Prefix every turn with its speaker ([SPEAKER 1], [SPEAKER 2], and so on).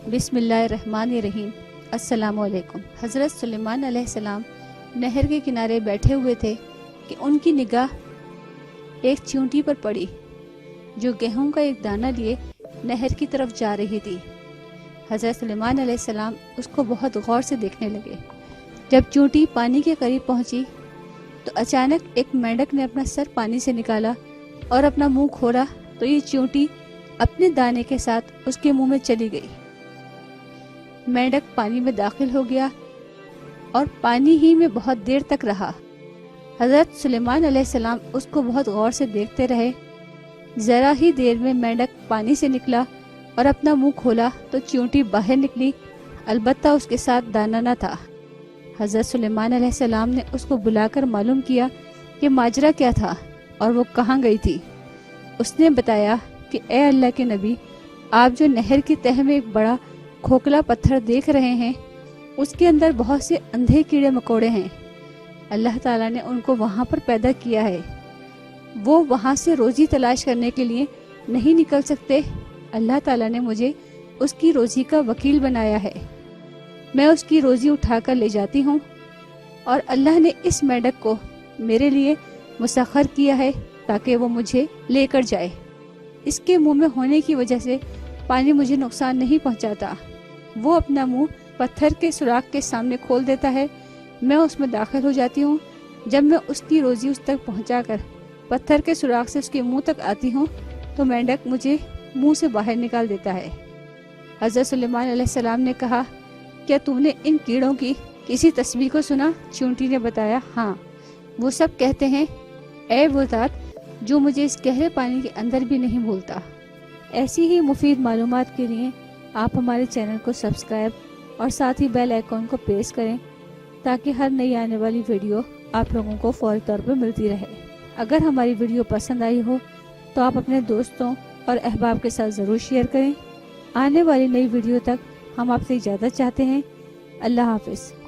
[SPEAKER 1] बिस्मिल्लाहिर्रहमानिर्रहीम। अस्सलाम वालेकुम। हज़रत सुलेमान अलैहिस्सलाम नहर के किनारे बैठे हुए थे कि उनकी निगाह एक चूंटी पर पड़ी जो गेहूं का एक दाना लिए नहर की तरफ जा रही थी। हज़रत सुलेमान अलैहिस्सलाम उसको बहुत गौर से देखने लगे। जब चूंटी पानी के करीब पहुंची तो अचानक एक मेंढक ने अपना सर पानी से निकाला और अपना मुंह खोला तो ये चूंटी अपने दाने के साथ उसके मुंह में चली गई। मेंढक पानी में दाखिल हो गया और पानी ही में बहुत देर तक रहा। हज़रत सुलेमान अलैहिस्सलाम उसको बहुत गौर से देखते रहे। ज़रा ही देर में मेंढक पानी से निकला और अपना मुंह खोला तो चूंटी बाहर निकली, अलबत्ता उसके साथ दाना न था। हज़रत सुलेमान अलैहिस्सलाम ने उसको बुलाकर मालूम किया कि माजरा क्या था और वो कहाँ गई थी। उसने बताया कि ए अल्लाह के नबी, आप जो नहर की तह में एक बड़ा खोखला पत्थर देख रहे हैं उसके अंदर बहुत से अंधे कीड़े मकोड़े हैं। अल्लाह ताला ने उनको वहाँ पर पैदा किया है। वो वहाँ से रोज़ी तलाश करने के लिए नहीं निकल सकते। अल्लाह ताला ने मुझे उसकी रोज़ी का वकील बनाया है। मैं उसकी रोज़ी उठाकर ले जाती हूँ और अल्लाह ने इस मेंढक को मेरे लिए मुसख्खर किया है ताकि वो मुझे लेकर जाए। इसके मुंह में होने की वजह से पानी मुझे नुकसान नहीं पहुँचाता। वो अपना मुंह पत्थर के सुराख के सामने खोल देता है, मैं उसमें दाखिल हो जाती हूँ। जब मैं उसकी रोज़ी उस तक पहुँचाकर पत्थर के सुराख से उसके मुंह तक आती हूँ तो मेंढक मुझे मुंह से बाहर निकाल देता है। हज़रत सुलेमान अलैहिस्सलाम ने कहा, क्या तुमने इन कीड़ों की किसी तस्बीह को सुना? चूंटी ने बताया, हाँ, वो सब कहते हैं, ऐ वो ज़ात जो मुझे इस गहरे पानी के अंदर भी नहीं भूलता। ऐसी ही मुफीद मालूमात के लिए आप हमारे चैनल को सब्सक्राइब और साथ ही बेल आइकॉन को प्रेस करें ताकि हर नई आने वाली वीडियो आप लोगों को फौरी तौर पर मिलती रहे। अगर हमारी वीडियो पसंद आई हो तो आप अपने दोस्तों और अहबाब के साथ ज़रूर शेयर करें। आने वाली नई वीडियो तक हम आपसे इजाज़त चाहते हैं। अल्लाह हाफ़िज़।